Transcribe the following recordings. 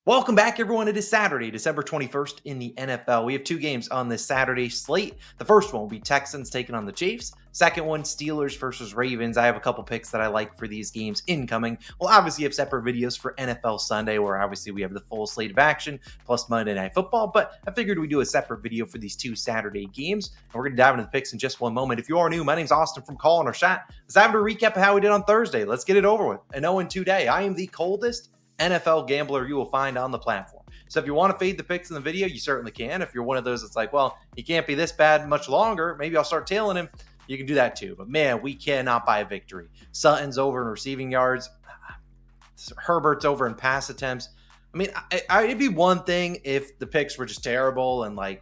Welcome back, everyone. It is Saturday, December 21st in the NFL. We have two games on this Saturday slate. The first one will be Texans taking on the Chiefs. Second one, Steelers versus Ravens. I have a couple picks that I like for these games incoming. We'll obviously have separate videos for NFL Sunday, where obviously we have the full slate of action, plus Monday Night Football. But I figured we'd do a separate video for these two Saturday games. And we're going to dive into the picks in just one moment. If you are new, my name's Austin from Calling Our Shot. Let's dive into a recap of how we did on Thursday. Let's get it over with. An 0-2 day. I am the coldest NFL gambler you will find on the platform. So if you want to fade the picks in the video, you certainly can. If you're one of those that's like, well, he can't be this bad much longer, maybe I'll start tailing him, you can do that too. But man, we cannot buy a victory. Sutton's over in receiving yards. Herbert's over in pass attempts. I mean, it'd be one thing if the picks were just terrible and like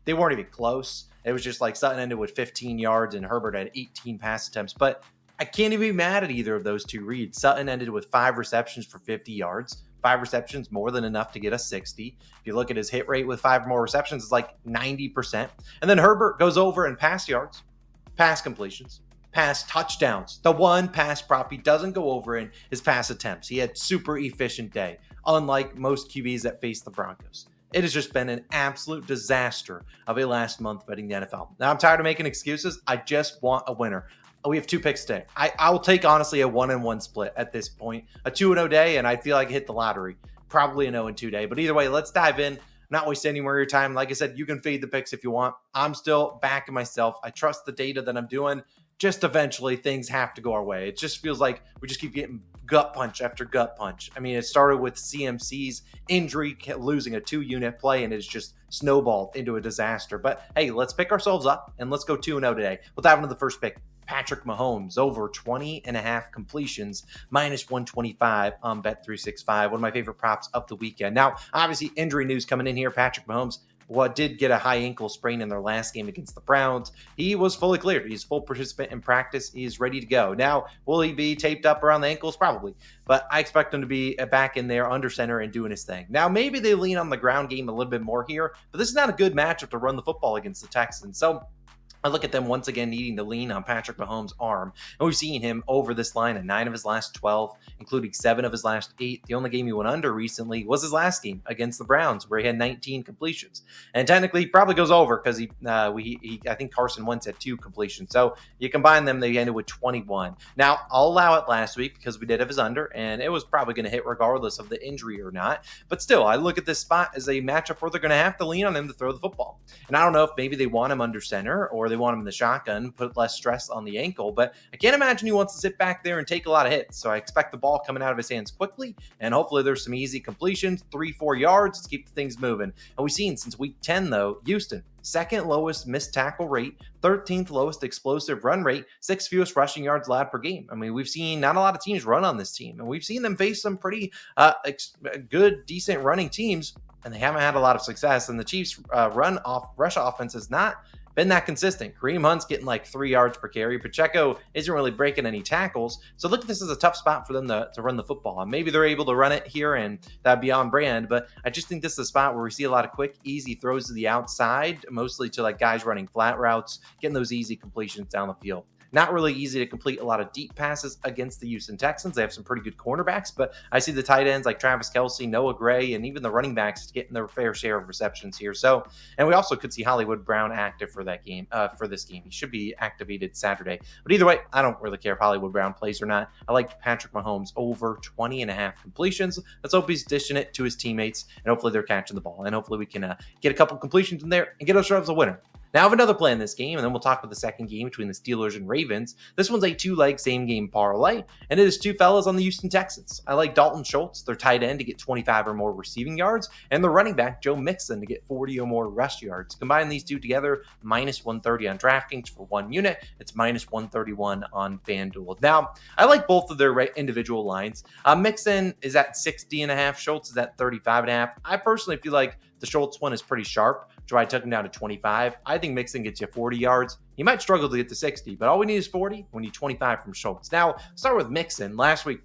they weren't even close. It was just like Sutton ended with 15 yards and Herbert had 18 pass attempts. But I can't even be mad at either of those two reads. Sutton ended with 5 receptions for 50 yards. 5 receptions, more than enough to get us 60. If you look at his hit rate with 5 more receptions, it's like 90%. And then Herbert goes over in pass yards, pass completions, pass touchdowns. The one pass prop he doesn't go over in is pass attempts. He had super efficient day, unlike most QBs that face the Broncos. It has just been an absolute disaster of a last month betting the NFL. Now I'm tired of making excuses. I just want a winner. We have 2 picks today. I will take, honestly, a 1-1 split at this point. A 2-0 day, and I feel like I hit the lottery. Probably an 0-2 day. But either way, let's dive in. Not waste any more of your time. Like I said, you can fade the picks if you want. I'm still backing myself. I trust the data that I'm doing. Just eventually, things have to go our way. It just feels like we just keep getting gut punch after gut punch. I mean, it started with CMC's injury, losing a 2-unit play, and it's just snowballed into a disaster. But hey, let's pick ourselves up, and let's go 2-0 today. We'll dive into the first pick. Patrick Mahomes over 20.5 completions, minus 125 on Bet365. One of my favorite props of the weekend. Now, obviously, injury news coming in here. Patrick Mahomes did get a high ankle sprain in their last game against the Browns. He was fully cleared. He's full participant in practice. He's ready to go. Now, will he be taped up around the ankles? Probably. But I expect him to be back in there under center and doing his thing. Now, maybe they lean on the ground game a little bit more here, but this is not a good matchup to run the football against the Texans. So I look at them once again needing to lean on Patrick Mahomes' arm. And we've seen him over this line in 9 of his last 12, including 7 of his last 8. The only game he went under recently was his last game against the Browns, where he had 19 completions. And technically, he probably goes over because I think Carson Wentz had 2 completions. So you combine them, they ended with 21. Now, I'll allow it last week because we did have his under, and it was probably going to hit regardless of the injury or not. But still, I look at this spot as a matchup where they're going to have to lean on him to throw the football. And I don't know if maybe they want him under center or they want him in the shotgun, put less stress on the ankle, but I can't imagine he wants to sit back there and take a lot of hits. So I expect the ball coming out of his hands quickly, and hopefully there's some easy completions, 3-4 yards. Let's keep things moving. And we've seen since week 10, though, Houston, second lowest missed tackle rate, 13th lowest explosive run rate, 6th fewest rushing yards allowed per game. I mean, we've seen not a lot of teams run on this team, and we've seen them face some pretty good, decent running teams, and they haven't had a lot of success. And the Chiefs' rush offense has not been that consistent. Kareem Hunt's getting like 3 yards per carry. Pacheco isn't really breaking any tackles. So look at this as a tough spot for them to run the football. And maybe they're able to run it here and that'd be on brand. But I just think this is a spot where we see a lot of quick, easy throws to the outside, mostly to like guys running flat routes, getting those easy completions down the field. Not really easy to complete a lot of deep passes against the Houston Texans. They have some pretty good cornerbacks, but I see the tight ends like Travis Kelce, Noah Gray, and even the running backs getting their fair share of receptions here. So, and we also could see Hollywood Brown active for that game, for this game. He should be activated Saturday. But either way, I don't really care if Hollywood Brown plays or not. I like Patrick Mahomes over 20.5 completions. Let's hope he's dishing it to his teammates, and hopefully they're catching the ball. And hopefully we can get a couple completions in there and get ourselves a winner. Now I have another play in this game, and then we'll talk about the second game between the Steelers and Ravens. This one's a 2-leg same-game parlay, and it is 2 fellas on the Houston Texans. I like Dalton Schultz, their tight end, to get 25 or more receiving yards, and the running back, Joe Mixon, to get 40 or more rush yards. Combine these two together, minus 130 on DraftKings for 1 unit. It's minus 131 on FanDuel. Now, I like both of their individual lines. Mixon is at 60.5. Schultz is at 35.5. I personally feel like the Schultz one is pretty sharp, so I took him down to 25. I think Mixon gets you 40 yards. He might struggle to get to 60, but all we need is 40. We need 25 from Schultz. Now, start with Mixon. Last week,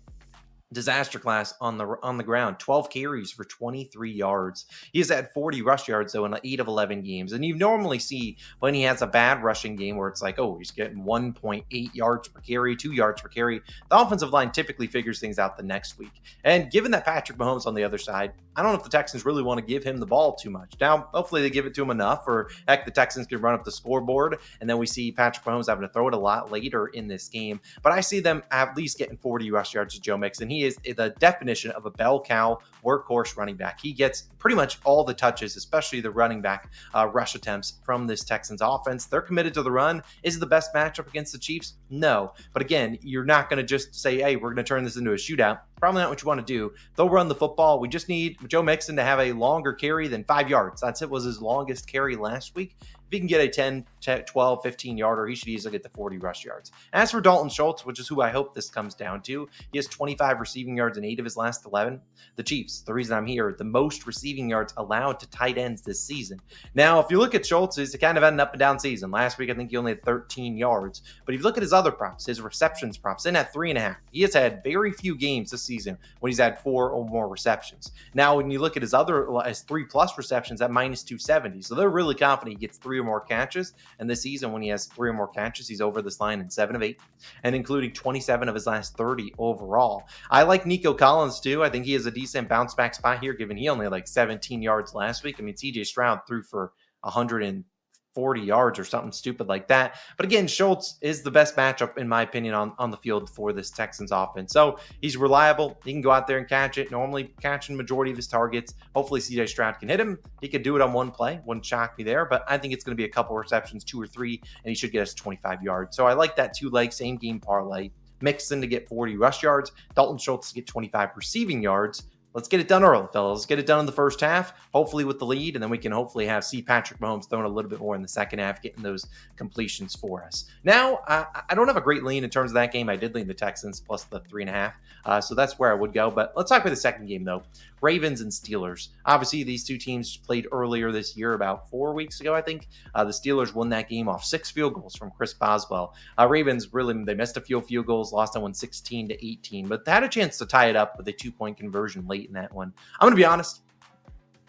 disaster class on the ground. 12 carries for 23 yards. He has had 40 rush yards though in 8 of 11 games. And you normally see when he has a bad rushing game where it's like, oh, he's getting 1.8 yards per carry, 2 yards per carry. The offensive line typically figures things out the next week. And given that Patrick Mahomes on the other side, I don't know if the Texans really want to give him the ball too much. Now, hopefully they give it to him enough, or heck, the Texans can run up the scoreboard, and then we see Patrick Mahomes having to throw it a lot later in this game. But I see them at least getting 40 rush yards to Joe Mixon. He is the definition of a bell cow workhorse running back. He gets pretty much all the touches, especially the running back rush attempts from this Texans offense. They're committed to the run. Is it the best matchup against the Chiefs? No. But again, you're not going to just say, hey, we're going to turn this into a shootout. Probably not what you want to do. They'll run the football. We just need Joe Mixon to have a longer carry than 5 yards. That's it, was his longest carry last week. If he can get a 10, 12, 15 yarder, he should easily get the 40 rush yards. As for Dalton Schultz, which is who I hope this comes down to, he has 25 receiving yards in 8 of his last 11. The Chiefs, the reason I'm here, the most receiving yards allowed to tight ends this season. Now, if you look at Schultz, he's kind of had an up and down season. Last week, I think he only had 13 yards. But if you look at his other props, his receptions props, in at 3.5. He has had very few games this season when he's had 4 or more receptions. Now, when you look at his 3+ receptions at minus 270. So they're really confident he gets 3 or more catches. And this season, when he has 3 or more catches, he's over this line in 7 of 8, and including 27 of his last 30 overall. I like Nico Collins too. I think he has a decent bounce back spot here, given he only had like 17 yards last week. I mean, CJ Stroud threw for 140 yards or something stupid like that. But again, Schultz is the best matchup, in my opinion, on the field for this Texans offense. So he's reliable. He can go out there and catch it, normally catching majority of his targets. Hopefully CJ Stroud can hit him. He could do it on one play. Wouldn't shock me there, but I think it's going to be a couple receptions, 2 or 3, and he should get us 25 yards. So I like that 2-leg same game parlay. Mixon to get 40 rush yards, Dalton Schultz to get 25 receiving yards. Let's get it done early, fellas. Let's get it done in the first half, hopefully with the lead, and then we can hopefully see Patrick Mahomes throwing a little bit more in the second half, getting those completions for us. Now, I don't have a great lean in terms of that game. I did lean the Texans plus the 3.5, so that's where I would go. But let's talk about the second game, though. Ravens and Steelers. Obviously, these two teams played earlier this year, about 4 weeks ago, I think. The Steelers won that game off 6 field goals from Chris Boswell. Ravens, really, they missed a few field goals, lost that one 16-18, but they had a chance to tie it up with a 2-point conversion late in that one. I'm going to be honest.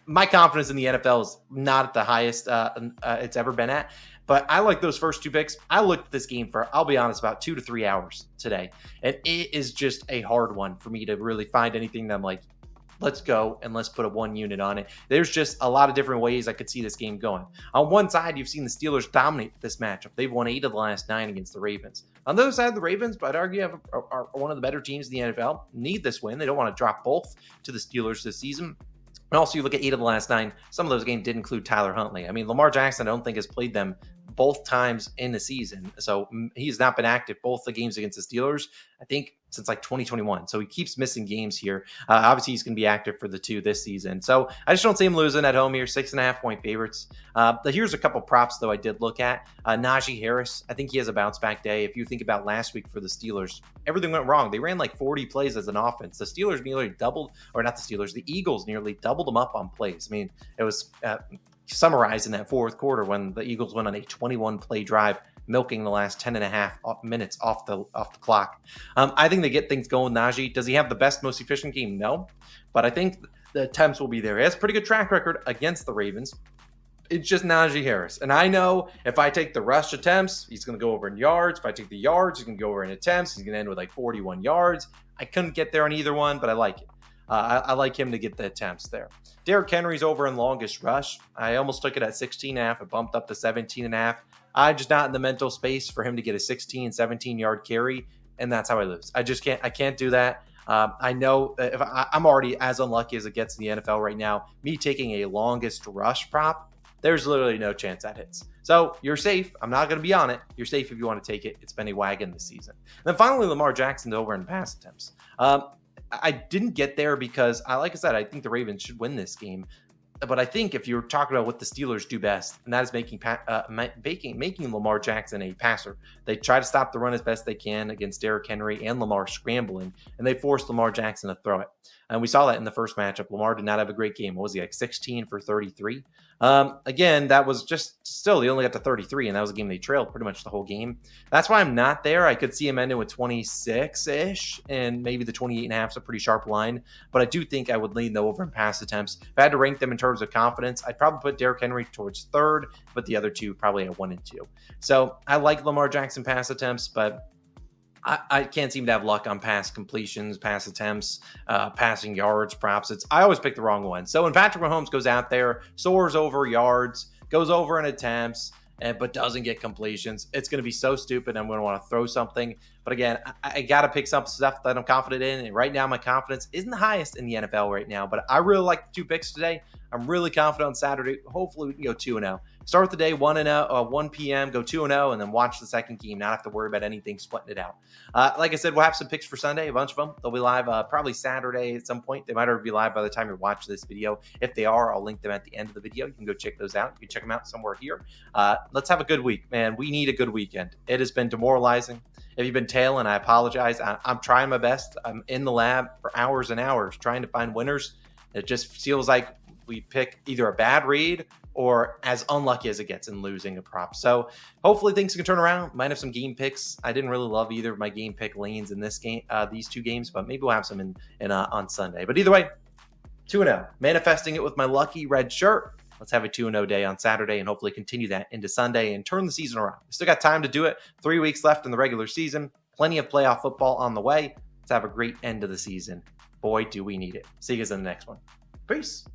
My confidence in the NFL is not at the highest it's ever been at. But I like those first 2 picks. I looked at this game for, I'll be honest, about 2 to 3 hours today. And it is just a hard one for me to really find anything that I'm like, let's go and let's put a 1 unit on it. There's just a lot of different ways I could see this game going. On one side, you've seen the Steelers dominate this matchup. They've won 8 of the last 9 against the Ravens. On the other side, the Ravens, but I'd argue, are one of the better teams in the NFL, need this win. They don't want to drop both to the Steelers this season. And also, you look at 8 of the last 9, some of those games did include Tyler Huntley. I mean, Lamar Jackson, I don't think has played them both times in the season. So he's not been active both the games against the Steelers, I think, since like 2021. So he keeps missing games here. Obviously, he's going to be active for the 2 this season. So I just don't see him losing at home here. 6.5-point favorites. Here's a couple props, though, I did look at. Najee Harris, I think he has a bounce back day. If you think about last week for the Steelers, everything went wrong. They ran like 40 plays as an offense. The Steelers nearly doubled, or not the Steelers, the Eagles nearly doubled them up on plays. I mean, it was summarized in that fourth quarter when the Eagles went on a 21-play drive, milking the last 10.5 minutes off the clock. I think they get things going. Najee, does he have the best, most efficient game? No, but I think the attempts will be there. He has a pretty good track record against the Ravens. It's just Najee Harris. And I know if I take the rush attempts, he's going to go over in yards. If I take the yards, he's going to go over in attempts. He's going to end with like 41 yards. I couldn't get there on either one, but I like it. I like him to get the attempts there. Derrick Henry's over in longest rush. I almost took it at 16.5. It bumped up to 17.5. I'm just not in the mental space for him to get a 16, 17-yard carry, and that's how I lose. I just can't. I can't do that. I know if I'm already as unlucky as it gets in the NFL right now. Me taking a longest rush prop, there's literally no chance that hits. So you're safe. I'm not going to be on it. You're safe if you want to take it. It's been a wagon this season. And then finally, Lamar Jackson over in pass attempts. I didn't get there because, like I said, I think the Ravens should win this game. But I think if you're talking about what the Steelers do best, and that is making Lamar Jackson a passer. They try to stop the run as best they can against Derrick Henry and Lamar scrambling, and they forced Lamar Jackson to throw it. And we saw that in the first matchup. Lamar did not have a great game. What was he, like 16 for 33? Again, that was just still, they only got to 33, and that was a game they trailed pretty much the whole game. That's why I'm not there. I could see him ending with 26-ish, and maybe the 28.5 is a pretty sharp line. But I do think I would lean the over in pass attempts. If I had to rank them in terms of confidence, I'd probably put Derrick Henry towards third, but the other two probably at 1 and 2. So I like Lamar Jackson pass attempts, but I can't seem to have luck on pass completions, pass attempts, passing yards, props. I always pick the wrong one. So when Patrick Mahomes goes out there, soars over yards, goes over in attempts, but doesn't get completions, it's going to be so stupid. I'm going to want to throw something. But again, I got to pick some stuff that I'm confident in. And right now, my confidence isn't the highest in the NFL right now. But I really like the 2 picks today. I'm really confident on Saturday. Hopefully, we can go 2-0. Start the day 1 p.m., go 2-0, and then watch the second game. Not have to worry about anything, splitting it out. Like I said, we'll have some picks for Sunday, a bunch of them. They'll be live probably Saturday at some point. They might already be live by the time you watch this video. If they are, I'll link them at the end of the video. You can go check those out. You can check them out somewhere here. Let's have a good week, man. We need a good weekend. It has been demoralizing. If you've been tailing, I apologize. I'm trying my best. I'm in the lab for hours and hours trying to find winners. It just feels like we pick either a bad read or as unlucky as it gets in losing a prop. So hopefully things can turn around. Might have some game picks. I didn't really love either of my game pick lanes in this game, these 2 games, but maybe we'll have some in on Sunday. But either way, 2-0. Manifesting it with my lucky red shirt. Let's have a 2-0 day on Saturday and hopefully continue that into Sunday and turn the season around. We still got time to do it. 3 weeks left in the regular season. Plenty of playoff football on the way. Let's have a great end of the season. Boy, do we need it. See you guys in the next one. Peace.